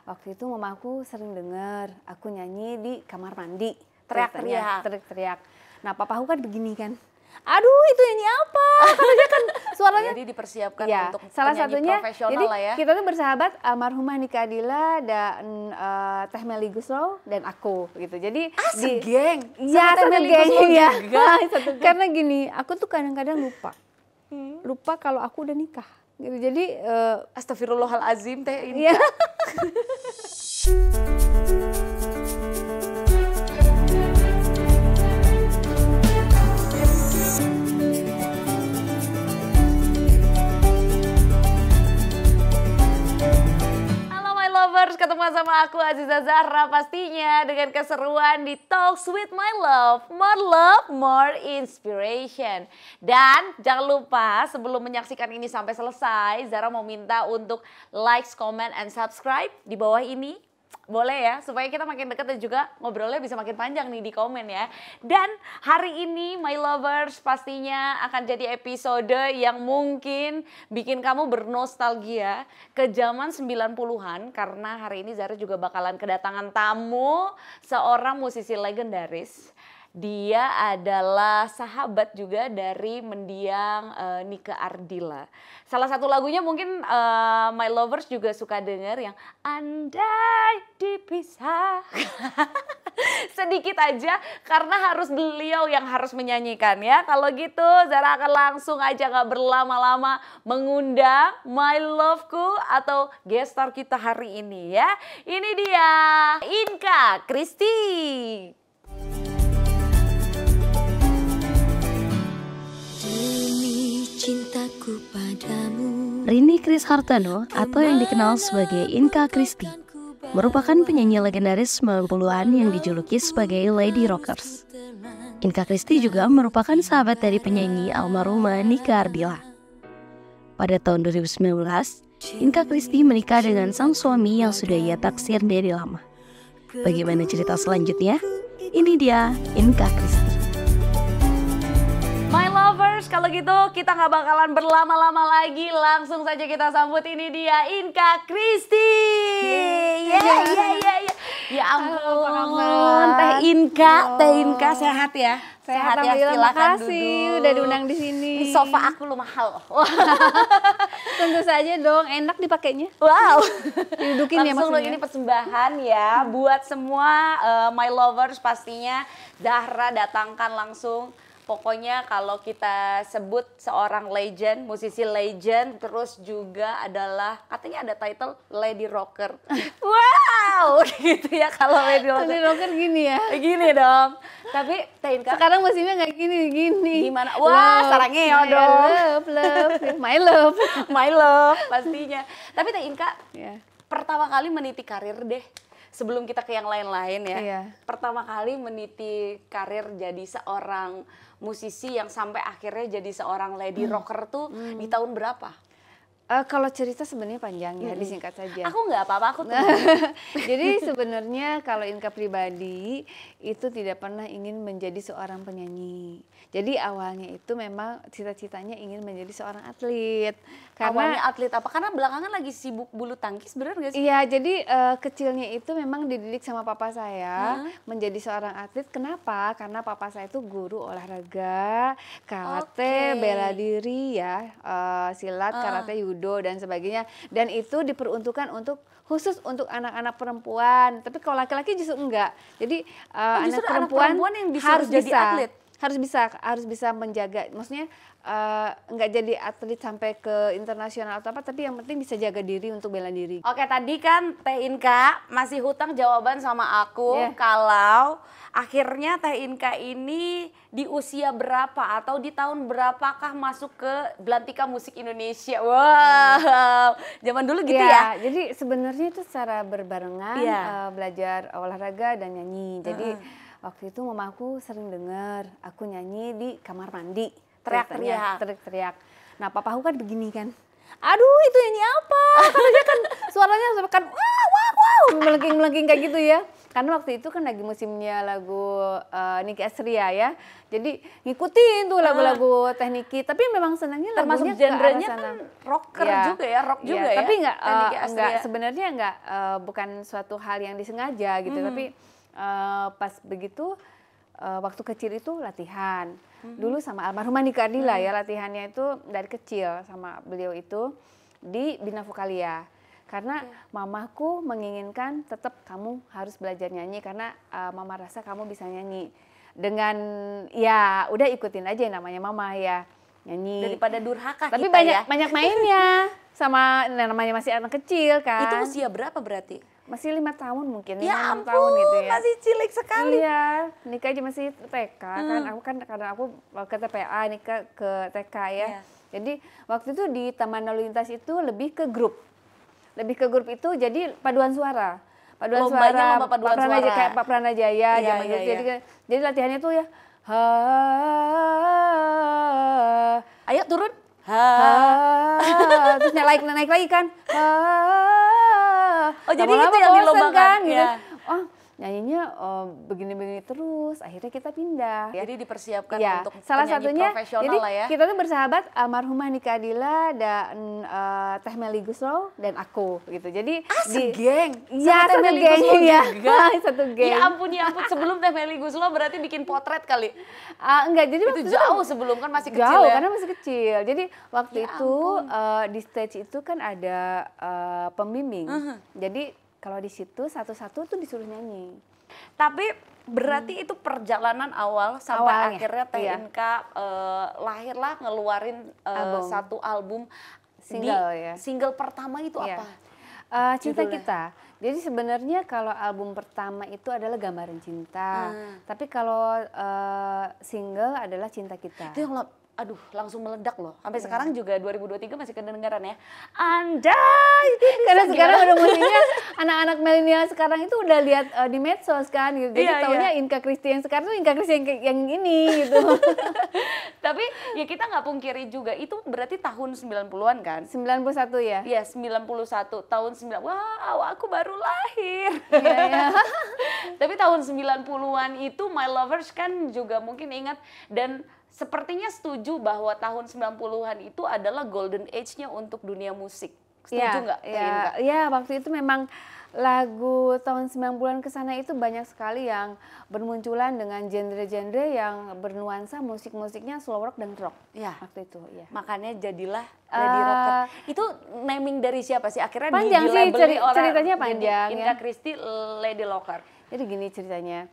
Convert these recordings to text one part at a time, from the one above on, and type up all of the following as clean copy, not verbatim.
waktu itu mamaku sering dengar aku nyanyi di kamar mandi. Teriak-teriak. Nah papaku kan begini kan, aduh itu nyanyi apa? Karena dia kan suaranya. Jadi dipersiapkan Ya, untuk salah penyanyi satunya, profesional jadi lah ya. kita tuh bersahabat almarhumah Nika Adila dan Teh Meli Guslow dan aku gitu. Jadi segeng? Iya, Sama Teh satu Meli geng Guslow ya. juga? Karena gini, aku tuh kadang-kadang lupa kalau aku udah nikah gitu. Jadi Astagfirullahalazim Teh Inka. iya. Ketemu sama aku Aziza Zahra pastinya dengan keseruan di Talks with My Love, more inspiration. Dan jangan lupa sebelum menyaksikan ini sampai selesai, Zahra mau minta untuk like, comment, and subscribe di bawah ini. Boleh ya, supaya kita makin dekat dan juga ngobrolnya bisa makin panjang nih di komen ya. Dan hari ini My Lovers pastinya akan jadi episode yang mungkin bikin kamu bernostalgia ke zaman 90-an. Karena hari ini Zahra juga bakalan kedatangan tamu, seorang musisi legendaris. Dia adalah sahabat juga dari mendiang Nika Ardila. Salah satu lagunya mungkin My Lovers juga suka denger yang Andai Dipisah. Sedikit aja karena harus beliau yang harus menyanyikan ya. Kalau gitu Zahra akan langsung aja gak berlama-lama mengundang My Loveku atau guest star kita hari ini ya. Ini dia Inka Christy. Cintaku padamu. Rini Kris Hartono atau yang dikenal sebagai Inka Christy merupakan penyanyi legendaris 90-an yang dijuluki sebagai Lady Rockers. Inka Christy juga merupakan sahabat dari penyanyi almarhumah Nika Ardila. Pada tahun 2019, Inka Christy menikah dengan sang suami yang sudah ia taksir dari lama. Bagaimana cerita selanjutnya? Ini dia Inka Christy. My Lovers, kalau gitu kita nggak bakalan berlama-lama lagi, langsung saja kita sambut ini dia Inka Christy. Ya ampun, Teh Inka sehat ya? Sehat ya, ya, silakan makasih duduk. udah diundang di sini. Di sofa aku lo mahal. Tentu saja dong, enak dipakainya. Wow. Didudukin ya langsung lo maksudnya. ini persembahan ya buat semua My Lovers pastinya. Zahra datangkan langsung. Pokoknya kalau kita sebut seorang legend, musisi legend, terus juga adalah katanya ada title Lady Rocker. Wow, gitu ya kalau Lady Rocker. Lady Rocker gini ya. Gini dong. Tapi Teh Inka sekarang musimnya nggak gini. Gimana? Wah, sarangnya dong. Love, my love. My love pastinya. Tapi Teh Inka Ya. pertama kali meniti karir deh. Sebelum kita ke yang lain-lain ya. Iya. Pertama kali meniti karir jadi seorang musisi yang sampai akhirnya jadi seorang lady rocker tuh di tahun berapa? Kalau cerita sebenarnya panjang ya, disingkat saja. Aku nggak apa-apa, aku tuh. Jadi sebenarnya kalau Inka pribadi itu tidak pernah ingin menjadi seorang penyanyi. Jadi awalnya itu memang cita-citanya ingin menjadi seorang atlet. Awalnya atlet apa? Karena belakangan lagi sibuk bulu tangkis, bener gak sih? Iya, jadi kecilnya itu memang dididik sama papa saya menjadi seorang atlet. Kenapa? Karena papa saya itu guru olahraga, karate, bela diri ya, silat, karate, judo dan sebagainya. Dan itu diperuntukkan untuk khusus untuk anak-anak perempuan. Tapi kalau laki-laki justru enggak. Jadi anak perempuan yang harus jadi atlet. Harus bisa menjaga, maksudnya nggak jadi atlet sampai ke internasional atau apa, tapi yang penting bisa jaga diri untuk bela diri. Oke, tadi kan Teh Inka masih hutang jawaban sama aku kalau akhirnya Teh Inka ini di usia berapa atau di tahun berapakah masuk ke Belantika Musik Indonesia? Wow, zaman dulu gitu ya? Jadi sebenarnya itu secara berbarengan belajar olahraga dan nyanyi. Jadi waktu itu mamaku sering dengar aku nyanyi di kamar mandi. Teriak-teriak. Nah papaku kan begini kan, aduh itu nyanyi apa? Karena dia kan suaranya kan wow melengking-melengking kayak gitu ya. Karena waktu itu kan lagi musimnya lagu Niki Astria ya. Jadi ngikutin tuh lagu-lagu Teh Niki. Tapi memang senangnya Termasuk lagunya ke arah genrenya sana. kan rocker Ya. juga ya, rock juga ya. Tapi Teh Niki nggak Astria. sebenarnya nggak bukan suatu hal yang disengaja gitu. Tapi pas begitu waktu kecil itu latihan. Dulu sama almarhumah Nika Ardila ya, latihannya itu dari kecil sama beliau itu di Bina Vokalia. Karena mamaku menginginkan tetap kamu harus belajar nyanyi karena mama rasa kamu bisa nyanyi. Dengan ya udah ikutin aja yang namanya mama ya, nyanyi. Daripada durhaka Tapi kita banyak mainnya sama namanya masih anak kecil kan. Itu usia berapa berarti? Masih 5 tahun mungkin, Ya 5-6 ampun, tahun gitu ya. masih cilik sekali. Iya, Nika aja masih TK kan. Aku kan karena aku ke TPA, Nika ke TK ya. Iya. Jadi waktu itu di Taman Lalu Lintas itu lebih ke grup. Lebih ke grup itu jadi paduan suara. Paduan Lombanya suara, lomba paduan suara. Kayak Pak Pranajaya Iya, zaman iya, dulu. iya. Jadi latihannya tuh ya Ayo turun. terus naik lagi kan. Oh, jadi Lama-lama itu yang bosen dilombakan, kan, gitu. ya. Oh, nyanyinya begini-begini terus. Akhirnya kita pindah. Jadi dipersiapkan Ya, untuk salah penyanyi satunya profesional jadi lah ya. kita tuh bersahabat almarhumah Nika Ardila dan Teh Meli Guslow dan aku gitu. Jadi Segeng. Iya, Sama Teh satu Meli geng Guslow ya. juga. Satu geng. Ya ampun, ya ampun. Sebelum Teh Meli Guslow berarti bikin potret kali. Enggak, jadi Itu waktu jauh sebelum kan masih kecil jauh ya. karena masih kecil. Jadi waktu Ya itu di stage itu kan ada pembimbing. Jadi kalau di situ satu-satu tuh disuruh nyanyi. Tapi berarti itu perjalanan awal sampai Awalnya, akhirnya Teh iya. Inka lahirlah ngeluarin Album. satu album. Single ya. Single pertama itu Iya. apa? Cinta Judulnya? Kita. Jadi sebenarnya kalau album pertama itu adalah Gambaran Cinta. Tapi kalau single adalah Cinta Kita. Itu yang aduh langsung meledak loh. Iya. Sampai sekarang juga 2023 masih kedengeran ya. Andai Karena sekarang udah musiknya anak-anak milenial sekarang itu udah lihat di medsos kan gitu. Jadi Iya, taunya Inka Christy yang sekarang tuh Inka Christy yang ini gitu. Tapi ya kita nggak pungkiri juga itu berarti tahun 90-an kan? 91 ya? Iya, 91 tahun 9. Wow, aku baru lahir. Iya, iya. Tapi tahun 90-an itu My Lovers kan juga mungkin ingat dan sepertinya setuju bahwa tahun 90-an itu adalah golden age-nya untuk dunia musik. Setuju nggak? Teh Inka? Iya, waktu itu memang lagu tahun 90-an ke sana itu banyak sekali yang bermunculan dengan genre-genre yang bernuansa musik-musiknya slow rock dan rock. Iya. Waktu itu, ya. Makanya jadilah Lady Rocker. Itu naming dari siapa sih? Akhirnya Panjang sih, dilabeli orang ceritanya jadi panjang, Inka ya. Christy Lady Rocker. Jadi gini ceritanya,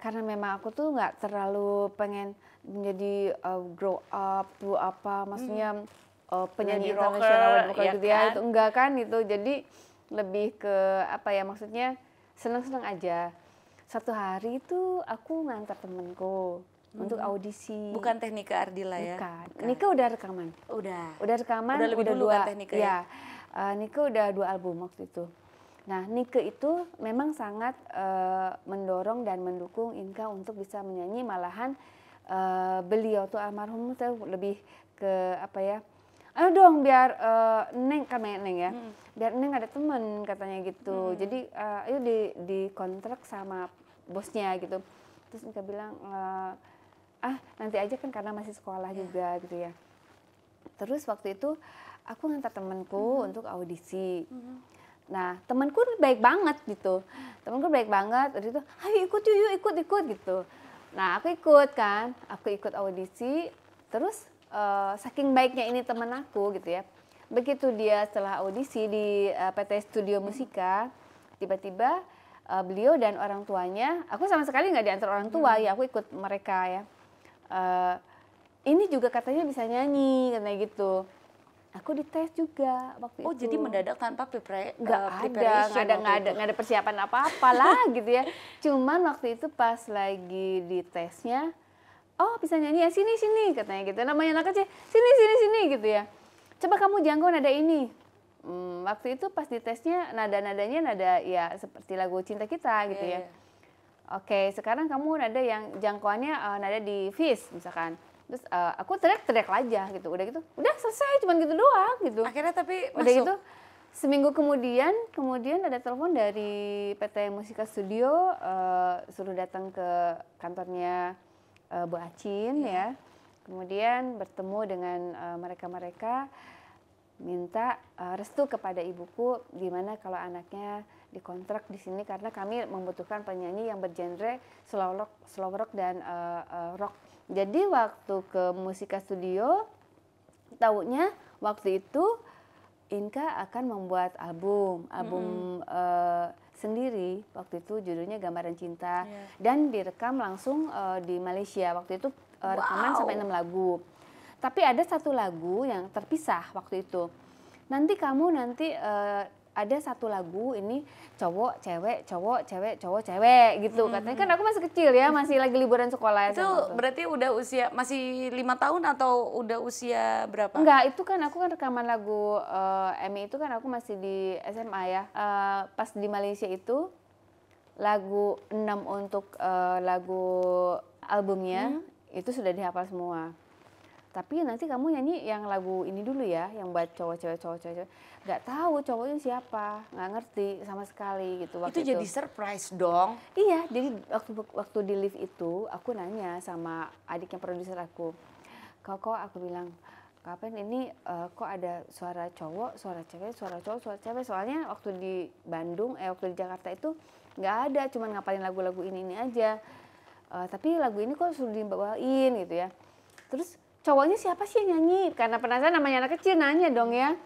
karena memang aku tuh nggak terlalu pengen menjadi grow up, maksudnya penyanyi Lady rocker, internasional ya gitu ya, kan? itu enggak kan gitu. Jadi lebih ke apa ya, maksudnya senang-senang aja. Satu hari itu aku ngantar temenku untuk audisi. Bukan Teh Nika Ardila ya? Bukan. Nika udah rekaman. Udah rekaman, Udah lebih dulu dua. kan Teh Nika ya. Nika udah 2 album waktu itu. Nah, Nike itu memang sangat mendorong dan mendukung Inka untuk bisa menyanyi, malahan beliau tuh almarhum tuh lebih ke apa ya, ayo dong biar Neng, kan Neng ya, biar Neng ada temen katanya gitu. Jadi ayo di kontrak sama bosnya gitu. Terus Inka bilang, nanti aja kan karena masih sekolah juga gitu ya. Terus waktu itu aku ngantar temenku untuk audisi. Nah, temanku baik banget gitu. Temanku baik banget, waktu itu, ayo ikut yuk, ikut gitu. Nah, aku ikut kan, aku ikut audisi, terus saking baiknya ini teman aku gitu ya. Begitu dia setelah audisi di PT Studio Musika, tiba-tiba beliau dan orang tuanya, aku sama sekali nggak diantar orang tua ya, aku ikut mereka ya. Ini juga katanya bisa nyanyi, katanya gitu. Aku dites juga waktu itu. Oh, jadi mendadak tanpa nggak ada persiapan apa-apa lah gitu ya. Cuman waktu itu pas lagi di tesnya, oh bisa nyanyi ya, sini katanya gitu. Namanya anak kecil, sini gitu ya. Coba kamu jangkau nada ini. Waktu itu pas di tesnya nada-nadanya nada ya seperti lagu Cinta Kita gitu ya. Oke, sekarang kamu nada yang jangkauannya nada di Fis misalkan. Terus aku teriak aja gitu, udah selesai, cuman gitu doang gitu. Akhirnya tapi udah masuk. gitu seminggu kemudian ada telepon dari PT Musika Studio, suruh datang ke kantornya Bu Acin ya. Kemudian bertemu dengan mereka-mereka, minta restu kepada ibuku gimana kalau anaknya dikontrak di sini karena kami membutuhkan penyanyi yang bergenre slow rock dan rock. Jadi waktu ke Musika Studio, taunya waktu itu Inka akan membuat album sendiri. Waktu itu judulnya Gambaran Cinta dan direkam langsung di Malaysia. Waktu itu rekaman sampai 6 lagu. Tapi ada satu lagu yang terpisah waktu itu. Nanti ada satu lagu ini cowok, cewek, cowok, cewek, cowok, cewek gitu. Katanya kan aku masih kecil ya, masih lagi liburan sekolah. Itu berarti udah usia masih 5 tahun atau udah usia berapa? Enggak, itu kan aku kan rekaman lagu Emi itu kan aku masih di SMA ya. Pas di Malaysia itu lagu 6 untuk lagu albumnya itu sudah dihafal semua. Tapi nanti kamu nyanyi yang lagu ini dulu ya, yang buat cowok cewek. Nggak tahu cowoknya siapa, nggak ngerti sama sekali gitu waktu itu. Jadi surprise dong. Iya, jadi waktu di live itu aku nanya sama adiknya produser aku. Kok aku bilang, kapan ini kok ada suara cowok, suara cewek, suara cowok, suara cewek. Soalnya waktu di Bandung, waktu di Jakarta itu nggak ada, cuman ngapalin lagu-lagu ini aja. Tapi lagu ini kok sudah dibawain gitu ya. Terus cowoknya siapa sih yang nyanyi? Karena penasaran namanya anak kecil nanya dong ya.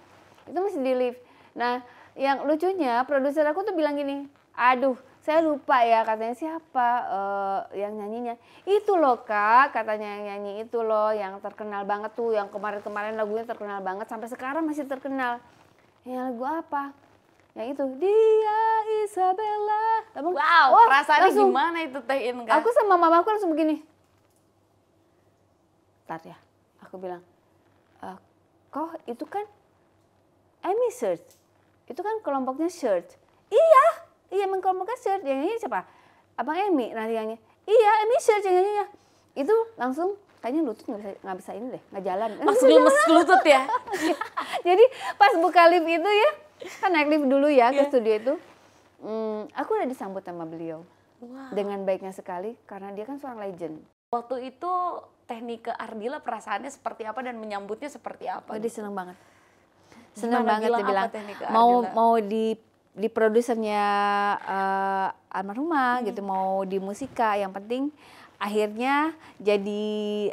Itu masih di live. Nah yang lucunya produser aku tuh bilang gini, aduh saya lupa ya katanya siapa yang nyanyinya. Itu loh Kak, katanya yang nyanyi itu loh yang terkenal banget tuh. Yang kemarin-kemarin lagunya terkenal banget sampai sekarang masih terkenal. Yang lagu apa? Yang itu, Dia Isabella. Wow, perasaannya gimana itu Teh Inka? Aku sama mamaku langsung begini. Bentar ya, aku bilang, kok itu kan Emi Search, itu kan kelompoknya Search. Iya emang kelompoknya Search, yang nyanyi siapa? Abang Emi, nanti yang nyanyi. Iya Emi Search yang nyanyinya. Itu langsung kayaknya lutut nggak bisa ini deh, nggak jalan. Langsung lemes lutut ya? Jadi pas buka lift itu ya, kan naik lift dulu ya ke studio itu. Aku udah disambut sama beliau dengan baiknya sekali karena dia kan seorang legend. Waktu itu Teknika Ardila perasaannya seperti apa dan menyambutnya seperti apa? Dia seneng banget. Seneng banget dia bilang mau mau di produsernya almarhumah gitu, mau di Musika, yang penting akhirnya jadi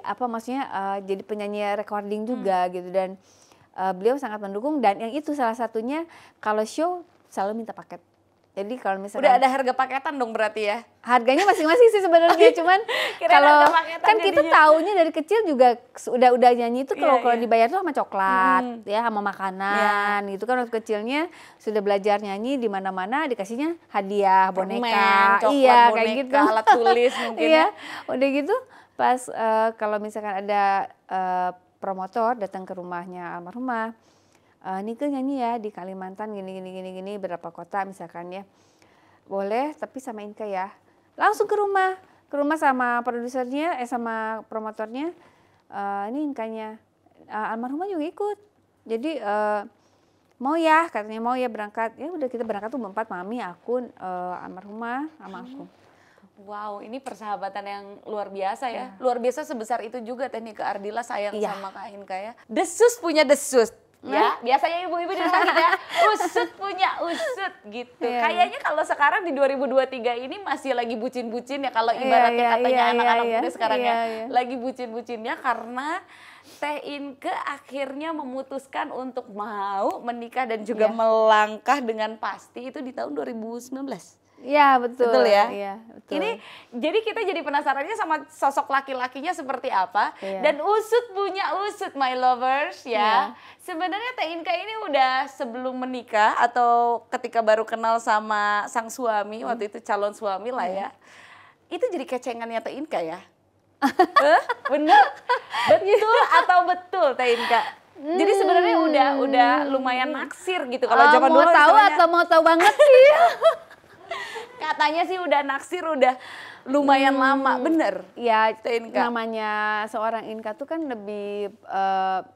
jadi penyanyi recording juga gitu, dan beliau sangat mendukung. Dan yang itu salah satunya kalau show selalu minta paket. Jadi kalau misalkan udah ada harga paketan dong berarti ya? Harganya masing-masing sih sebenarnya, cuman kalau kan kita taunya dari kecil juga udah nyanyi itu kalau dibayar tuh sama coklat ya, sama makanan gitu kan. Waktu kecilnya sudah belajar nyanyi, di mana-mana dikasihnya hadiah boneka, coklat, kayak boneka, gitu, alat tulis mungkin ya. Udah gitu pas kalau misalkan ada promotor datang ke rumahnya almarhumah, Nike nyanyi ya di Kalimantan gini berapa kota misalkan ya, boleh tapi sama Inka ya. Langsung ke rumah sama produsernya sama promotornya, ini Inkanya, almarhumah juga ikut. Jadi mau ya, katanya mau ya berangkat. Ya udah kita berangkat tuh berempat, mami, aku, almarhumah sama aku. Wow, ini persahabatan yang luar biasa ya. Luar biasa sebesar itu juga Teknika Ardila sayang sama Kak Inka ya. Desus punya desus. Ya, biasanya ibu-ibu di rumah kita usut punya usut gitu. Kayaknya kalau sekarang di 2023 ini masih lagi bucin-bucin ya, kalau ibaratnya katanya anak-anak muda sekarang lagi bucin-bucinnya karena Teh Inke akhirnya memutuskan untuk mau menikah dan juga melangkah dengan pasti itu di tahun 2019. Iya betul. Betul ya? Iya, betul. Ini jadi kita jadi penasarannya sama sosok laki-lakinya seperti apa. Dan usut punya usut my lovers ya. Sebenarnya Teh Inka ini udah sebelum menikah atau ketika baru kenal sama sang suami, waktu itu calon suami lah ya. Itu jadi kecengannya Teh Inka ya? Bener? Betul atau betul Teh Inka? Jadi sebenarnya udah lumayan naksir gitu kalau zaman dulu. Mau tahu atau mau tahu banget sih? Katanya sih udah naksir, udah lumayan lama, bener? Ya, namanya seorang Inka tuh kan lebih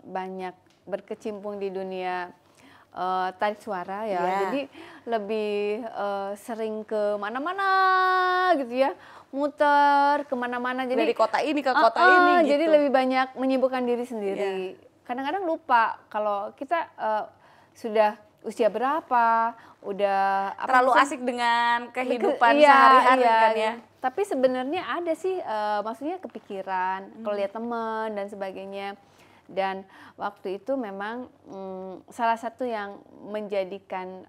banyak berkecimpung di dunia tarik suara ya. Iya. Jadi lebih sering ke mana-mana gitu ya, muter kemana-mana. Jadi Dari kota ini ke kota ini gitu. jadi lebih banyak menyibukkan diri sendiri. Kadang-kadang lupa kalau kita sudah usia berapa, udah terlalu maksud- asik dengan kehidupan Iya, sehari-hari iya, kan iya. ya. Tapi sebenarnya ada sih, maksudnya kepikiran, kalau lihat teman dan sebagainya. Dan waktu itu memang salah satu yang menjadikan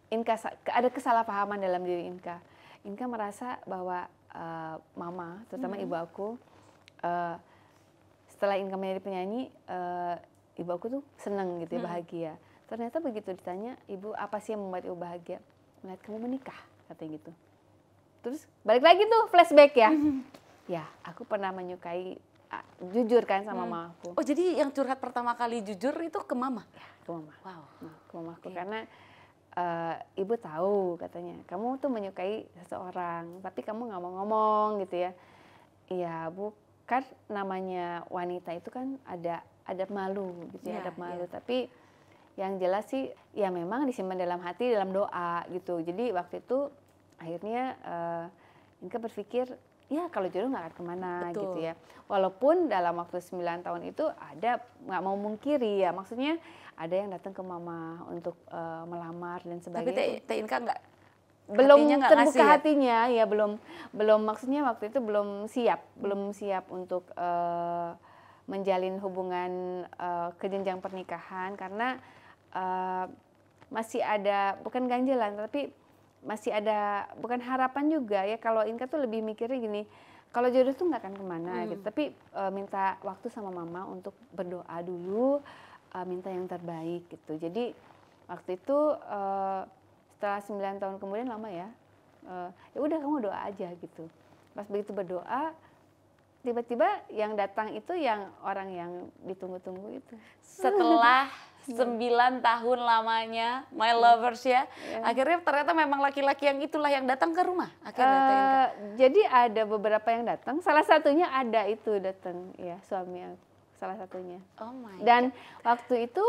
Inka ada kesalahpahaman dalam diri Inka. Inka merasa bahwa mama, terutama ibu aku, setelah Inka menjadi penyanyi, ibu aku tuh seneng gitu ya, bahagia. Ternyata begitu ditanya, ibu apa sih yang membuat ibu bahagia? Melihat kamu menikah, katanya gitu. Terus balik lagi tuh flashback ya. Ya, aku pernah menyukai, jujur kan sama mama aku. Oh jadi yang curhat pertama kali jujur itu ke mama? Ya, ke mama. Wow. Ke mamaku karena ibu tahu katanya, kamu tuh menyukai seseorang, tapi kamu nggak mau ngomong gitu ya. Iya, Bu, kan namanya wanita itu kan ada adab malu gitu ya, Iya, adab malu. iya. Tapi yang jelas sih ya memang disimpan dalam hati, dalam doa gitu. Jadi waktu itu akhirnya Inka berpikir ya kalau jodoh nggak akan kemana. Betul. Gitu ya. Walaupun dalam waktu 9 tahun itu ada, nggak mau mungkiri ya, maksudnya ada yang datang ke mama untuk melamar dan Tapi sebagainya. Teh Inka nggak, Belum hatinya nggak terbuka ngasih ya? hatinya ya, belum maksudnya waktu itu belum siap untuk menjalin hubungan ke jenjang pernikahan karena masih ada, bukan ganjelan tapi masih ada, bukan harapan juga ya. Kalau Inka tuh lebih mikirnya gini, kalau jodoh tuh nggak akan kemana gitu, tapi minta waktu sama mama untuk berdoa dulu, minta yang terbaik gitu. Jadi waktu itu setelah 9 tahun kemudian, lama ya, ya udah kamu doa aja gitu. Pas begitu berdoa, tiba-tiba yang datang itu yang orang yang ditunggu-tunggu itu. Setelah 9 tahun lamanya My Lovers ya, akhirnya ternyata memang laki-laki yang itulah yang datang ke rumah akhirnya Teh Inka. Jadi ada beberapa yang datang, salah satunya ada itu datang ya, suami aku, salah satunya. Oh my Dan waktu itu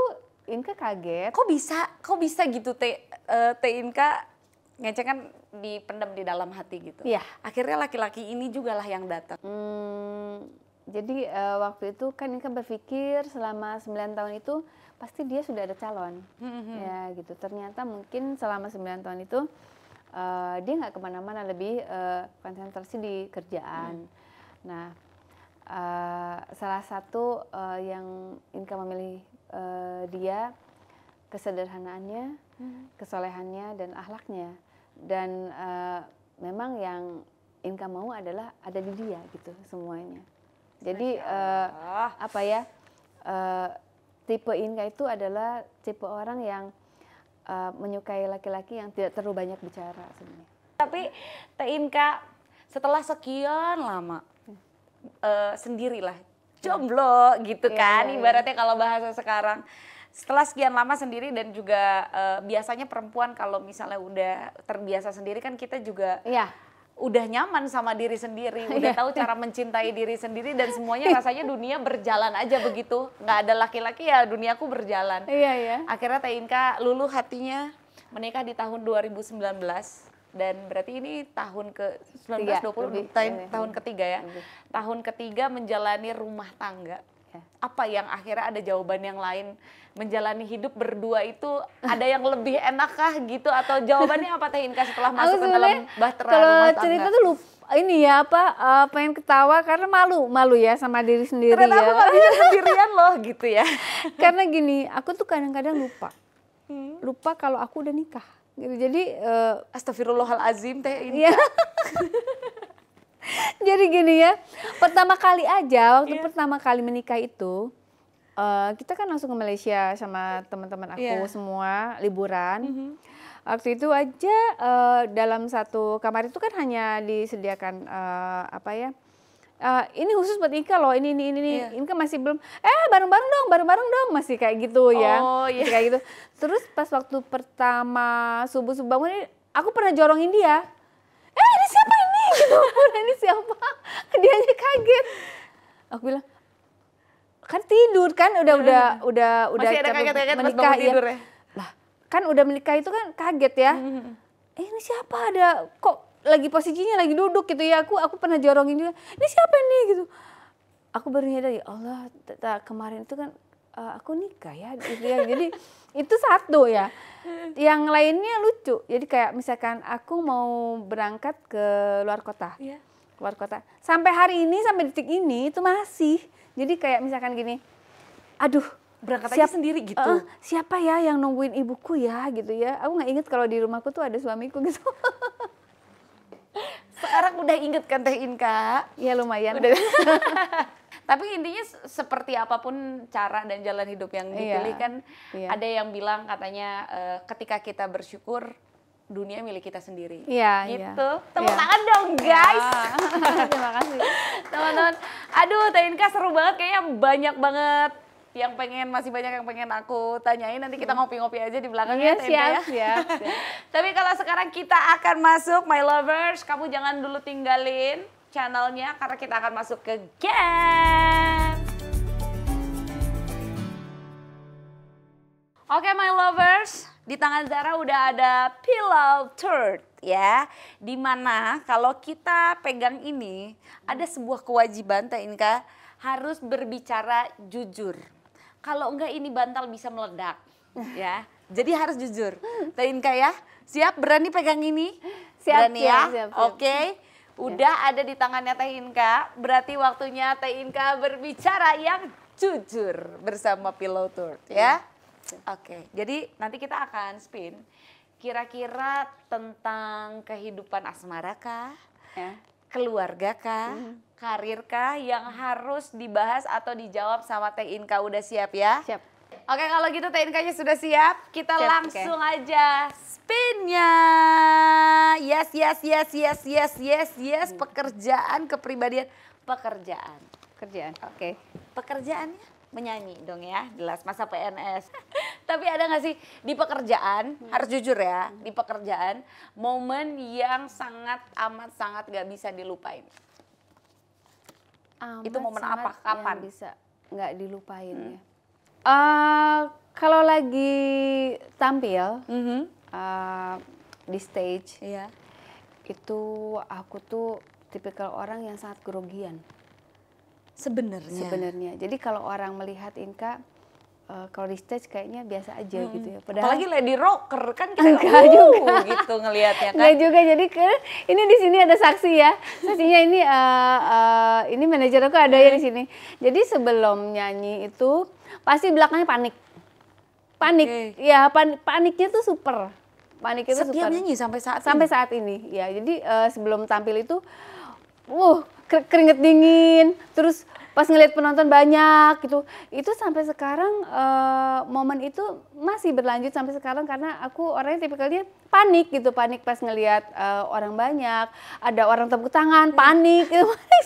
Inka kaget. Kok bisa gitu Teh Inka, ngecek kan dipendam di dalam hati gitu. Iya. Akhirnya laki-laki ini juga lah yang datang. Jadi waktu itu kan Inka berpikir selama 9 tahun itu pasti dia sudah ada calon, ya gitu. Ternyata mungkin selama 9 tahun itu dia nggak kemana-mana, lebih konsentrasi di kerjaan. Nah, salah satu yang Inka memilih dia, kesederhanaannya, kesolehannya dan akhlaknya. Dan memang yang Inka mau adalah ada di dia gitu semuanya. Jadi apa ya, tipe Inka itu adalah tipe orang yang menyukai laki-laki yang tidak terlalu banyak bicara sebenarnya. Tapi Teh Inka setelah sekian lama sendirilah, jomblo gitu kan, ibaratnya kalau bahasa sekarang. Setelah sekian lama sendiri dan juga biasanya perempuan kalau misalnya udah terbiasa sendiri kan kita juga udah nyaman sama diri sendiri, udah tahu cara mencintai diri sendiri dan semuanya rasanya dunia berjalan aja begitu. Nggak ada laki-laki ya duniaku berjalan. Akhirnya Teh Inka luluh hatinya menikah di tahun 2019 dan berarti ini tahun ke 19 20 tahun ketiga ya. Tahun ketiga menjalani rumah tangga. Apa yang akhirnya ada jawaban yang lain, menjalani hidup berdua itu ada yang lebih enak kah gitu, atau jawabannya apa Teh Inka setelah masuk ke dalam bahtera rumah tangga? Kalau cerita tuh ini ya pengen ketawa karena malu ya sama diri sendiri. Ternyata aku gak bisa sendirian loh gitu ya. Karena gini, aku tuh kadang-kadang lupa kalau aku udah nikah gitu. Jadi Astagfirullahalazim Teh Inka. Jadi gini ya, pertama kali aja, waktu pertama kali menikah itu, kita kan langsung ke Malaysia sama teman-teman aku semua liburan. Waktu itu aja dalam satu kamar itu kan hanya disediakan ini khusus buat Inka loh, ini. Inka masih belum, bareng-bareng dong, masih kayak gitu ya. Masih kayak gitu. Terus pas waktu pertama subuh-subuh bangun, aku pernah jorongin dia. Ini siapa ini? Gitu, ini siapa? Dianya kaget. Aku bilang, kan tidur kan udah Masih ada kaget-kaget pas menikah bangun tidur ya? Lah, kan udah menikah itu kan kaget ya. Ini siapa, ada kok lagi posisinya lagi duduk gitu ya. Aku pernah jorongin juga. Ini siapa nih gitu. Aku baru nyadar, ya Allah, kemarin itu kan aku nikah ya gitu ya. Jadi itu satu ya. Yang lainnya lucu. Jadi kayak misalkan aku mau berangkat ke luar kota. Iya. Keluar kota. Sampai hari ini, sampai detik ini itu masih. Jadi kayak misalkan gini, aduh, Berangkat aja sendiri gitu. Siapa ya yang nungguin ibuku ya gitu ya. Aku nggak inget kalau di rumahku tuh ada suamiku gitu. Sekarang udah inget kan Teh Inka? Ya lumayan. Tapi intinya seperti apapun cara dan jalan hidup yang dipilih kan, ada yang bilang katanya ketika kita bersyukur, dunia milik kita sendiri. Iya, gitu. Tepuk tangan dong guys. Terima kasih. Teman-teman, aduh Teh Inka seru banget, kayaknya banyak banget masih banyak yang pengen aku tanyain. Nanti kita ngopi-ngopi aja di belakang ya Teh Inka ya. Siap. Tapi kalau sekarang kita akan masuk My Lovers, kamu jangan dulu tinggalin channelnya karena kita akan masuk ke game. Oke My Lovers, di tangan Zara udah ada pillow talk ya. Dimana kalau kita pegang ini ada sebuah kewajiban Teh Inka, harus berbicara jujur. Kalau enggak ini bantal bisa meledak ya. Jadi harus jujur. Teh Inka ya, siap berani pegang ini? Siap, berani ya? siap. Oke. Udah ada di tangannya Teh Inka, berarti waktunya Teh Inka berbicara yang jujur bersama Pillow Talk ya. Oke, jadi nanti kita akan spin kira-kira tentang kehidupan asmara kah, keluarga kah, karir kah yang harus dibahas atau dijawab sama Teh Inka. Udah siap ya? Siap. Oke, kalau gitu Teh Inkanya sudah siap, kita Siap, langsung aja spinnya. Yes. Pekerjaan, kepribadian, pekerjaan. Kerjaan. Oke. Pekerjaannya menyanyi dong ya, jelas masa PNS. Tapi ada nggak sih di pekerjaan, harus jujur ya, di pekerjaan momen yang sangat gak bisa dilupain? Itu momen apa? Kapan? Yang bisa nggak dilupain ya. Kalau lagi tampil di stage, itu aku tuh tipikal orang yang sangat grogian. Sebenarnya. Jadi kalau orang melihat Inka, kalau di stage kayaknya biasa aja gitu ya. Padahal Apalagi lady rocker kan kita enggak juga gitu ngelihatnya kan. Enggak juga, jadi ini di sini ada saksi ya. Saksinya ini manajer aku ada ya di sini. Jadi sebelum nyanyi itu pasti belakangnya panik. Ya paniknya tuh super. Panik itu Setiap super. nyanyi sampai saat ini. Ya, jadi sebelum tampil itu keringet dingin, terus pas ngelihat penonton banyak gitu, itu sampai sekarang momen itu masih berlanjut sampai sekarang karena aku orangnya tipikalnya panik gitu, panik pas ngelihat orang banyak, ada orang tepuk tangan, panik,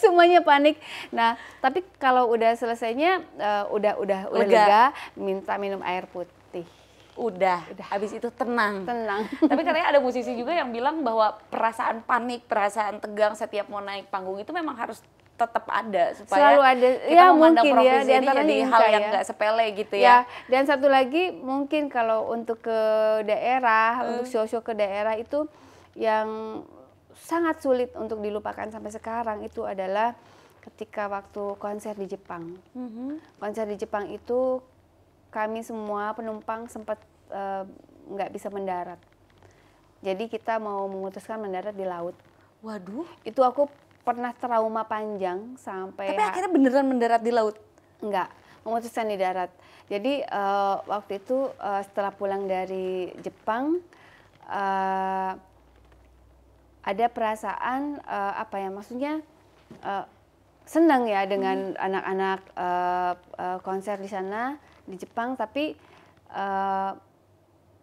semuanya panik. Nah, tapi kalau udah selesainya udah lega, minta minum air putih. Udah. Habis itu tenang. Tapi katanya ada musisi juga yang bilang bahwa perasaan panik, perasaan tegang setiap mau naik panggung itu memang harus tetap ada supaya selalu ada. Kita Ya memandang mungkin ya, profesi ini jadi hal yang nggak sepele gitu ya. Dan satu lagi mungkin kalau untuk ke daerah, untuk show-show ke daerah itu yang sangat sulit untuk dilupakan sampai sekarang itu adalah ketika waktu konser di Jepang. Konser di Jepang itu kami semua penumpang sempat nggak bisa mendarat. Jadi kita mau memutuskan mendarat di laut. Waduh. Itu aku pernah trauma panjang sampai. Tapi akhirnya beneran mendarat di laut? Enggak, memutuskan di darat. Jadi waktu itu setelah pulang dari Jepang ada perasaan maksudnya senang ya dengan anak-anak konser di sana di Jepang, tapi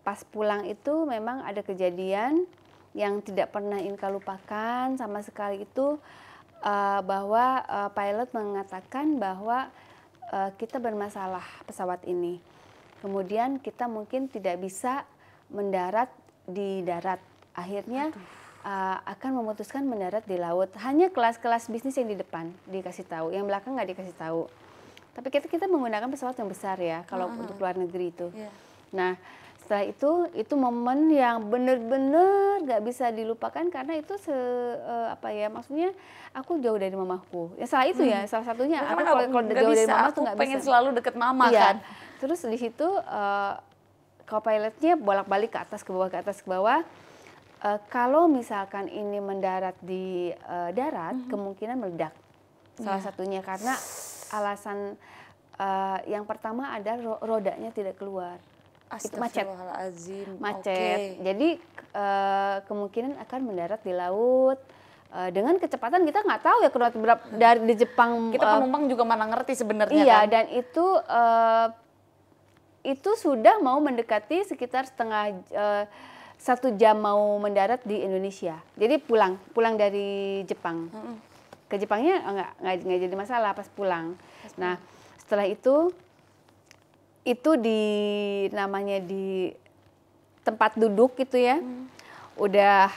pas pulang itu memang ada kejadian yang tidak pernah Inka lupakan sama sekali itu bahwa pilot mengatakan bahwa kita bermasalah pesawat ini. Kemudian kita mungkin tidak bisa mendarat di darat. Akhirnya akan memutuskan mendarat di laut. Hanya kelas-kelas bisnis yang di depan dikasih tahu, yang belakang nggak dikasih tahu. Tapi kita menggunakan pesawat yang besar ya kalau untuk luar negeri itu. Iya. Nah, setelah itu momen yang benar-benar nggak bisa dilupakan karena itu maksudnya aku jauh dari mamaku. Ya salah itu ya, salah satunya aku Karena kalau nggak jauh dari bisa, mama aku tuh nggak pengen bisa. selalu deket mama Iya. kan. Terus di situ co-pilotnya bolak-balik ke atas ke bawah ke atas ke bawah. Kalau misalkan ini mendarat di darat, kemungkinan meledak. Salah satunya karena alasan yang pertama ada rodanya tidak keluar. Itu macet. Astagfirullahaladzim. Macet. Jadi kemungkinan akan mendarat di laut. Dengan kecepatan kita nggak tahu ya berapa dari di Jepang. Kita penumpang juga mana ngerti sebenarnya Iya, kan. dan itu sudah mau mendekati sekitar 1 jam mau mendarat di Indonesia. Jadi pulang dari Jepang. Ke Jepangnya nggak jadi masalah pas pulang. Nah, setelah itu namanya di tempat duduk gitu ya. Udah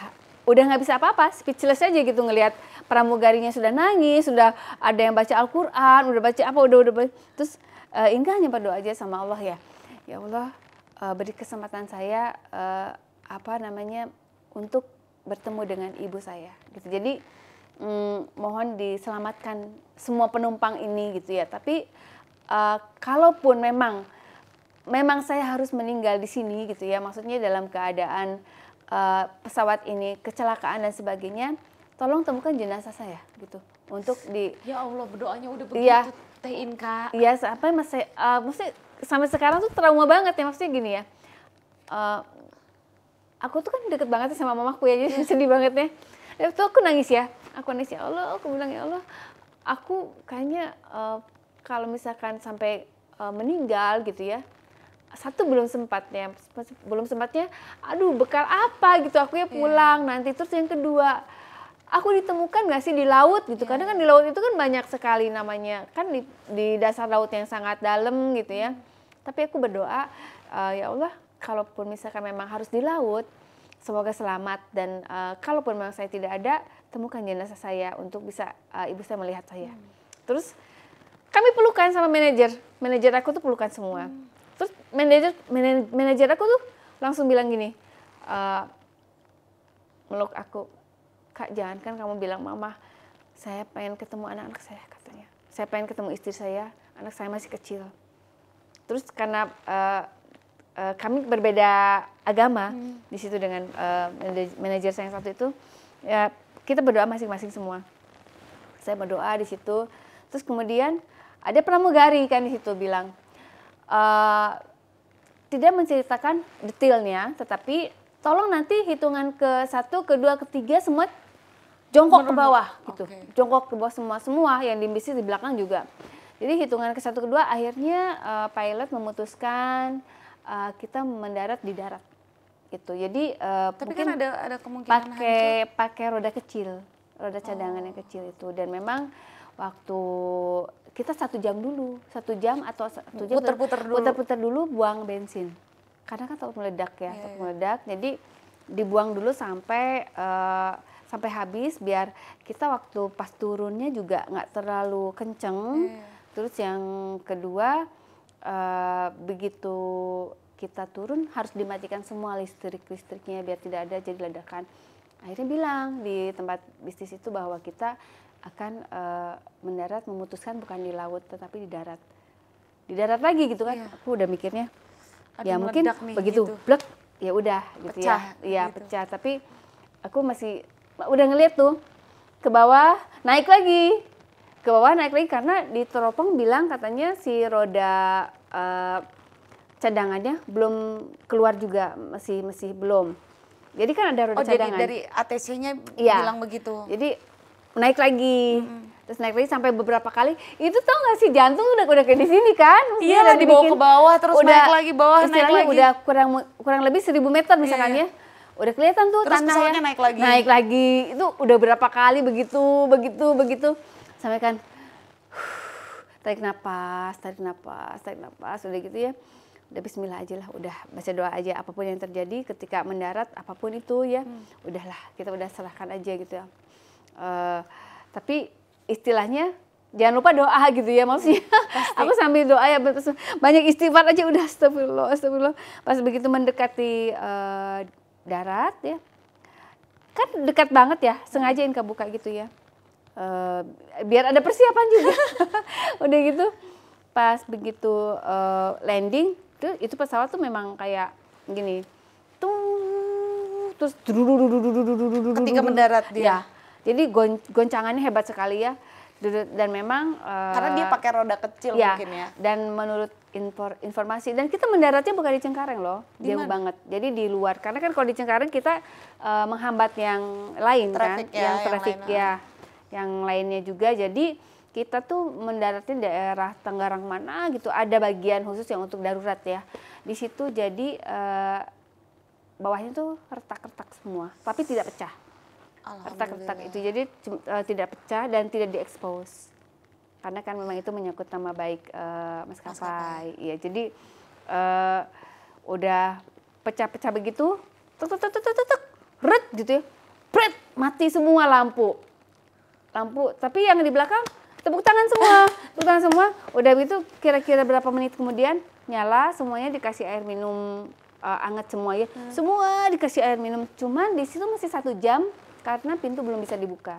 nggak bisa apa-apa, speechless aja gitu ngelihat pramugarinya sudah nangis, sudah ada yang baca Al-Qur'an, udah baca apa, udah baca. Terus Inka hanya berdoa aja sama Allah ya. Ya Allah, beri kesempatan saya untuk bertemu dengan ibu saya gitu. Jadi mohon diselamatkan semua penumpang ini gitu ya. Tapi kalaupun memang saya harus meninggal di sini gitu ya, maksudnya dalam keadaan pesawat ini kecelakaan dan sebagainya, tolong temukan jenazah saya gitu untuk di. Ya Allah, berdoanya udah begitu. Iya. Teh Inka. Iya, maksudnya sampai sekarang tuh trauma banget ya, maksudnya gini ya. Aku tuh kan deket banget sama mamaku ya, jadi sedih banget ya. Itu aku nangis ya. Aku nangis, ya Allah, aku bilang ya Allah, aku kayaknya kalau misalkan sampai meninggal gitu ya, belum sempatnya, aduh bekal apa gitu aku ya pulang nanti. Terus yang kedua, aku ditemukan nggak sih di laut gitu, kadang kan di laut itu kan banyak sekali namanya, kan di dasar laut yang sangat dalam gitu ya. Tapi aku berdoa, ya Allah, kalaupun misalkan memang harus di laut, semoga selamat, dan kalaupun memang saya tidak ada, temukan jenazah saya untuk bisa ibu saya melihat saya. Terus kami pelukan sama manajer aku tuh pelukan semua. Terus manajer aku tuh langsung bilang gini, meluk aku, Kak, jangan kan kamu bilang mama, saya pengen ketemu anak-anak saya, katanya. Saya pengen ketemu istri saya, anak saya masih kecil. Terus karena kami berbeda agama di situ dengan manajer saya yang satu itu, ya kita berdoa masing-masing semua. Saya berdoa di situ, terus kemudian ada pramugari kan di situ bilang, tidak menceritakan detailnya, tetapi tolong nanti hitungan ke-1, ke-2, ke-3 semua jongkok ke bawah gitu, jongkok ke bawah semua yang di bisnis di belakang juga. Jadi hitungan ke-1, ke-2 akhirnya pilot memutuskan kita mendarat di darat gitu. Jadi Tapi mungkin kan ada kemungkinan pakai roda kecil, roda cadangan yang kecil itu, dan memang waktu kita 1 jam dulu, 1 jam atau 1 jam putar-putar dulu buang bensin, karena kan takut meledak ya, takut meledak. Jadi dibuang dulu sampai habis, biar kita waktu pas turunnya juga nggak terlalu kenceng. Terus yang kedua, begitu kita turun harus dimatikan semua listriknya biar tidak ada jadi ledakan. Akhirnya bilang di tempat bisnis itu bahwa kita akan mendarat, memutuskan bukan di laut tetapi di darat lagi gitu kan. Aku udah mikirnya ya mungkin begitu gitu. Blek ya udah gitu pecah, ya gitu. Pecah. Tapi aku masih udah ngeliat tuh ke bawah naik lagi karena di teropong bilang katanya si roda cadangannya belum keluar juga, masih belum. Jadi kan ada roda cadangan. Jadi dari ATC-nya bilang begitu. Jadi naik lagi, terus naik lagi sampai beberapa kali. Itu tau gak sih, jantung udah kayak di sini kan? Iya lah, dibawa ke bawah terus naik lagi bawah, naik lagi. Udah kurang lebih 1000 meter misalkan ya. Udah kelihatan tuh terus tanahnya naik lagi. Itu udah berapa kali begitu. Sampai kan tarik napas, udah gitu ya. Udah bismillah aja lah, udah baca doa aja, apapun yang terjadi ketika mendarat, apapun itu ya, udahlah kita udah serahkan aja gitu ya. Tapi istilahnya jangan lupa doa gitu ya maksudnya. Aku sambil doa ya banyak istighfar aja udah astagfirullah, astagfirullah. Pas begitu mendekati darat ya, kan dekat banget ya, sengaja Inka buka gitu ya. Biar ada persiapan juga. Udah gitu pas begitu landing itu pesawat tuh memang kayak gini. Terus Ketika mendarat dia. Ya. Jadi goncangannya hebat sekali ya. Dan memang Karena dia pakai roda kecil ya, mungkin ya. Dan menurut informasi dan kita mendaratnya bukan di Cengkareng loh, jauh banget. Jadi di luar karena kan kalau di Cengkareng kita menghambat yang lain Traffic kan, ya, yang traffic yang ya, yang lainnya juga. Jadi kita tuh mendaratnya daerah Tenggarang mana gitu, ada bagian khusus yang untuk darurat ya. Di situ jadi bawahnya tuh retak-retak semua, tapi tidak pecah. Retak-retak itu jadi tidak pecah dan tidak diekspos karena kan memang itu menyangkut nama baik maskapai. Iya, jadi udah pecah-pecah begitu, tek ret gitu ya, pret mati semua lampu. Tapi yang di belakang tepuk tangan semua. Udah begitu kira-kira berapa menit kemudian nyala, semuanya dikasih air minum anget semua ya. Semua dikasih air minum, cuman di situ masih 1 jam. Karena pintu belum bisa dibuka,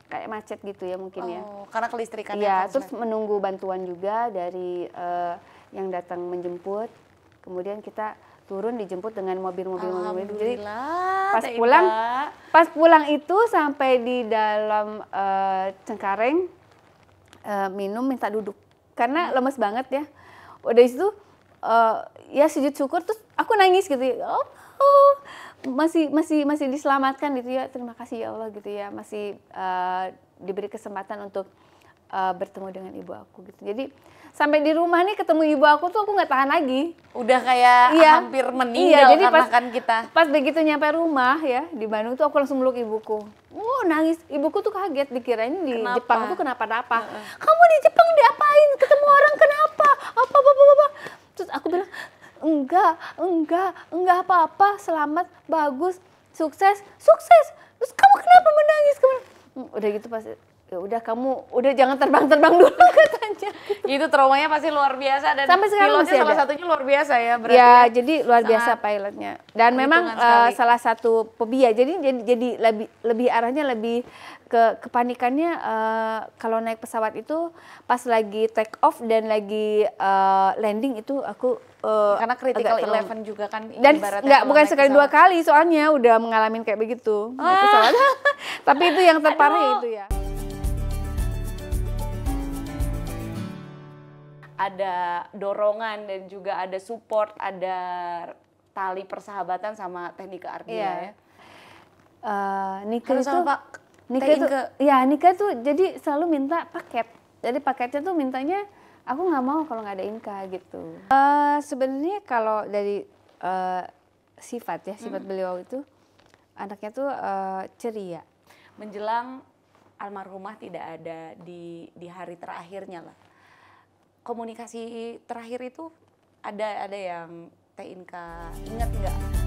kayak macet gitu ya mungkin ya. Karena kelistrikannya. Iya, terus menunggu bantuan juga dari yang datang menjemput. Kemudian kita turun dijemput dengan mobil-mobil. Jadi pas pulang itu sampai di dalam Cengkareng minum minta duduk karena lemes banget ya. Udah itu ya sujud syukur terus aku nangis gitu ya. Masih diselamatkan gitu ya, terima kasih ya Allah gitu ya, masih diberi kesempatan untuk bertemu dengan ibu aku gitu. Jadi sampai di rumah nih ketemu ibu aku tuh aku nggak tahan lagi. Udah kayak hampir meninggal jadi karena kan kita. Pas begitu nyampe rumah ya di Bandung tuh aku langsung meluk ibuku. Nangis, ibuku tuh kaget dikirain di Jepang tuh kenapa-napa. Kamu di Jepang diapain? Ketemu orang kenapa? Apa. Terus aku bilang enggak apa-apa, selamat, bagus, sukses. Terus kamu kenapa menangis? Udah gitu pas ya udah kamu udah jangan terbang dulu katanya. Itu traumanya pasti luar biasa dan sampai sekarang masih salah ada. satunya luar biasa ya berarti. Ya, jadi luar biasa pilotnya. Dan memang salah satu fobia. Jadi lebih arahnya lebih ke kepanikannya kalau naik pesawat itu pas lagi take off dan lagi landing itu aku karena critical 11 juga kan dan bukan sekali pesawat. 2 kali soalnya udah mengalami kayak begitu naik pesawat. Tapi itu yang terparah itu ya. Ada dorongan dan juga ada support, ada tali persahabatan sama teknik keardian ya. Nikah itu jadi selalu minta paket. Jadi paketnya tuh mintanya aku nggak mau kalau nggak ada Inka gitu. Sebenarnya kalau dari sifat beliau itu anaknya tuh ceria. Menjelang almarhumah tidak ada di hari terakhirnya lah. Komunikasi terakhir itu ada yang Teh Inka ingat nggak?